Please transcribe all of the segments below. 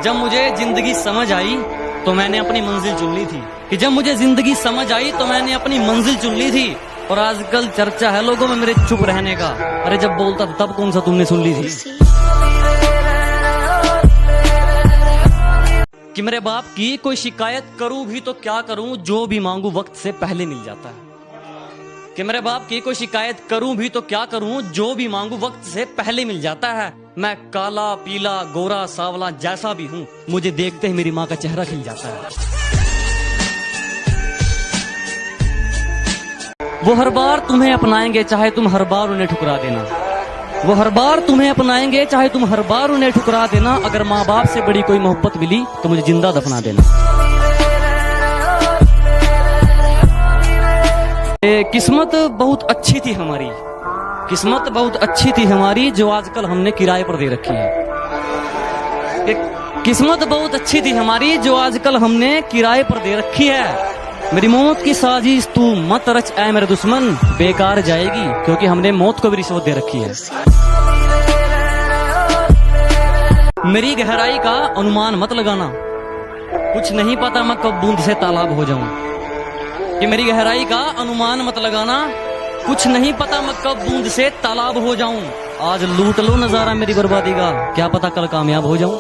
जब मुझे जिंदगी समझ आई तो मैंने अपनी मंजिल चुन ली थी, कि जब मुझे जिंदगी समझ आई तो मैंने अपनी मंजिल चुन ली थी। और आजकल चर्चा है लोगों में मेरे चुप रहने का। अरे जब बोलता था तब कौन सा तुमने सुन ली थी? कि मेरे बाप की कोई शिकायत करूं भी तो क्या करूं, जो भी मांगू वक्त से पहले मिल जाता है। कि मेरे बाप की कोई शिकायत करूं भी तो क्या करूं, जो भी मांगू वक्त से पहले मिल जाता है। मैं काला पीला गोरा सावला जैसा भी हूं, मुझे देखते ही मेरी माँ का चेहरा खिल जाता है। वो हर बार तुम्हें अपनाएंगे चाहे तुम हर बार उन्हें ठुकरा देना। वो हर बार तुम्हें अपनाएंगे चाहे तुम हर बार उन्हें ठुकरा देना। अगर माँ बाप से बड़ी कोई मोहब्बत मिली तो मुझे जिंदा दफना देना। किस्मत बहुत अच्छी थी हमारी, किस्मत बहुत अच्छी थी हमारी, जो आजकल हमने किराए पर दे रखी है। किस्मत बहुत अच्छी थी हमारी, जो आजकल हमने किराए पर दे रखी है। मेरी मौत की साजिश तू मत रच ऐ मेरे दुश्मन, बेकार जाएगी क्योंकि हमने मौत को भी रिश्वत दे रखी है। मेरी गहराई का अनुमान मत लगाना, कुछ नहीं पता मैं कब बूंद से तालाब हो जाऊं। कि मेरी गहराई का अनुमान मत लगाना, कुछ नहीं पता मैं कब बूंद से तालाब हो जाऊं। आज लूट लो नजारा मेरी बर्बादी का, क्या पता कल कामयाब हो जाऊं।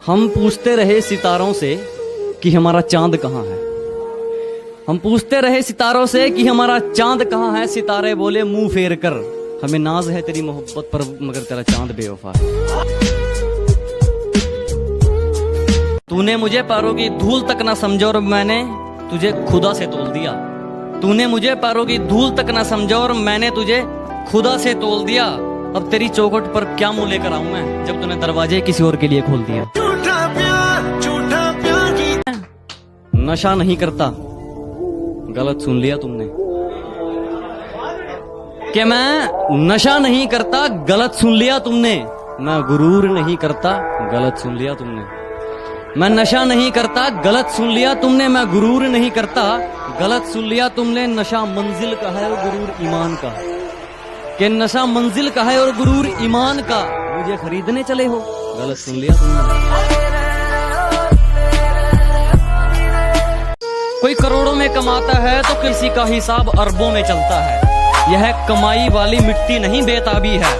हम पूछते रहे सितारों से कि हमारा चांद कहाँ है। हम पूछते रहे सितारों से कि हमारा चांद कहाँ है। सितारे बोले मुंह फेर कर, हमें नाज है तेरी मोहब्बत पर मगर तेरा चांद बेवफा है। तूने मुझे पैरों की धूल तक ना समझा और मैंने तुझे खुदा से तोल दिया। तूने मुझे पैरों की धूल तक ना समझा और मैंने तुझे खुदा से तोल दिया। अब तेरी चौखट पर क्या मुंह लेकर आऊं मैं, जब तूने दरवाजे किसी और के लिए खोल दिया। नशा नहीं करता, गलत सुन लिया तुमने। कि मैं नशा नहीं करता, गलत सुन लिया तुमने। मैं गुरूर नहीं करता, गलत सुन लिया तुमने। मैं नशा नहीं करता, गलत सुन लिया तुमने। मैं गुरूर नहीं करता, गलत सुन लिया तुमने। नशा मंजिल का है और गुरूर ईमान का। कि नशा मंजिल का है और गुरूर ईमान का, मुझे खरीदने चले हो, गलत सुन लिया तुमने। कोई करोड़ों में कमाता है तो किसी का हिसाब अरबों में चलता है। यह कमाई वाली मिट्टी नहीं बेताबी है।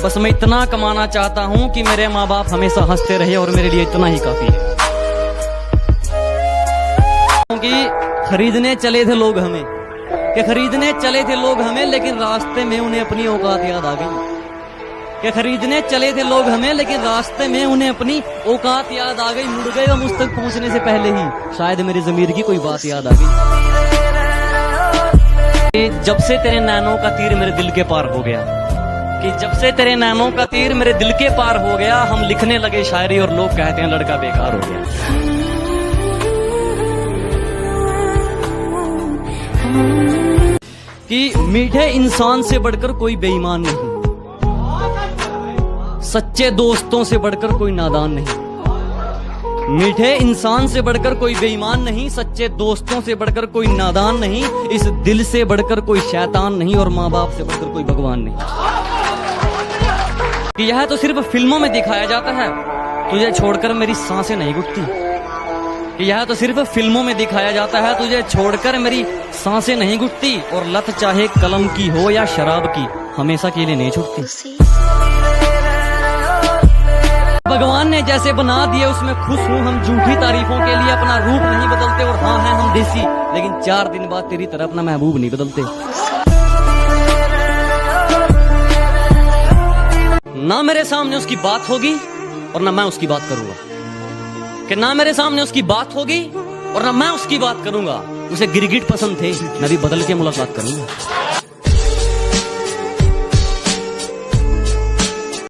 बस मैं इतना कमाना चाहता हूँ कि मेरे माँ बाप हमेशा हंसते रहे और मेरे लिए इतना ही काफी है। क्योंकि खरीदने चले थे लोग हमें, कि खरीदने चले थे लोग हमें, लेकिन रास्ते में उन्हें अपनी औकात याद आ गई। कि खरीदने चले थे लोग हमें, लेकिन रास्ते में उन्हें अपनी औकात याद आ गई। मुड़ गए वो मुझ तक पहुंचने से पहले ही, शायद मेरी ज़मीर की कोई बात याद आ गई। जब से तेरे नैनों का तीर मेरे दिल के पार हो गया, कि जब से तेरे नैनों का तीर मेरे दिल के पार हो गया। हम लिखने लगे शायरी और लोग कहते हैं लड़का बेकार हो गया। कि मीठे इंसान से बढ़कर कोई बेईमान नहीं, सच्चे दोस्तों से बढ़कर कोई नादान नहीं। मीठे इंसान से बढ़कर कोई बेईमान नहीं, सच्चे दोस्तों से बढ़कर कोई नादान नहीं। इस दिल से बढ़कर कोई शैतान नहीं और माँ बाप से बढ़कर कोई भगवान नहीं। कि यह तो सिर्फ फिल्मों में दिखाया जाता है, तुझे छोड़कर मेरी सांसें नहीं घुटती। कि यह तो सिर्फ फिल्मों में दिखाया जाता है, तुझे छोड़कर मेरी सांसें नहीं घुटती। और लत चाहे कलम की हो या शराब की, हमेशा के लिए नहीं छूटती। भगवान ने जैसे बना दिए उसमें खुश हूँ। हम झूठी तारीफों के लिए अपना रूप नहीं बदलते। और हाँ हैं हम देसी, लेकिन 4 दिन बाद तेरी तरह अपना महबूब नहीं बदलते। ना मेरे सामने उसकी बात होगी और ना मैं उसकी बात करूंगा। कि ना मेरे सामने उसकी बात होगी और ना मैं उसकी बात करूंगा। उसे गिरगिट पसंद थे, मैं भी बदल के मुलाकात करूंगा।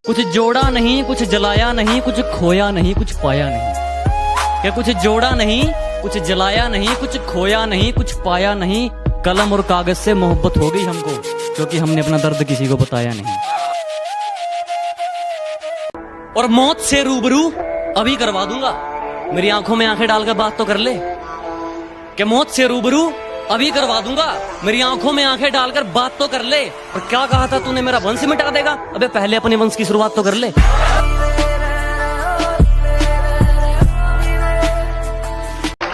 कुछ जोड़ा नहीं, कुछ जलाया नहीं, कुछ खोया नहीं, कुछ पाया नहीं। क्या कुछ जोड़ा नहीं, कुछ जलाया नहीं, कुछ खोया नहीं, कुछ पाया नहीं। कलम और कागज से मोहब्बत हो गई हमको, क्योंकि हमने अपना दर्द किसी को बताया नहीं। और मौत से रूबरू अभी करवा दूंगा, मेरी आंखों में आंखें डालकर बात तो कर ले। कि मौत से रूबरू अभी करवा दूंगा। मेरी आंखों में आंखें डालकर बात तो कर ले। और क्या कहा था तूने, मेरा वंश मिटा देगा? अबे पहले अपने वंश की शुरुआत तो कर ले।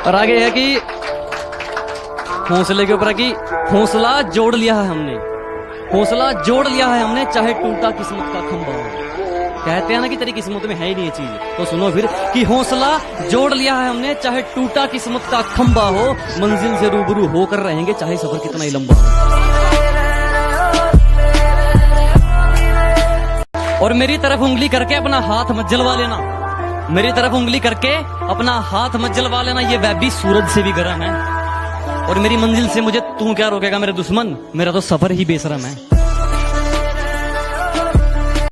और आगे है कि हौसले के ऊपर है कि हौसला जोड़ लिया है हमने, हौसला जोड़ लिया है हमने, चाहे टूटा किस्मत का खंभा हो। कहते हैं ना कि तेरी किस्मत में है ही नहीं ये चीज, तो सुनो फिर कि हौसला जोड़ लिया है हमने, चाहे टूटा किस्मत का खंभा हो, मंजिल से रूबरू होकर रहेंगे चाहे सफर कितना ही लंबा हो। और मेरी तरफ उंगली करके अपना हाथ मत जलवा लेना, मेरी तरफ उंगली करके अपना हाथ मत जलवा लेना, ये वह भी सूरज से भी गर्म है। और मेरी मंजिल से मुझे तू क्या रोकेगा मेरे दुश्मन, मेरा तो सफर ही बेशरम है।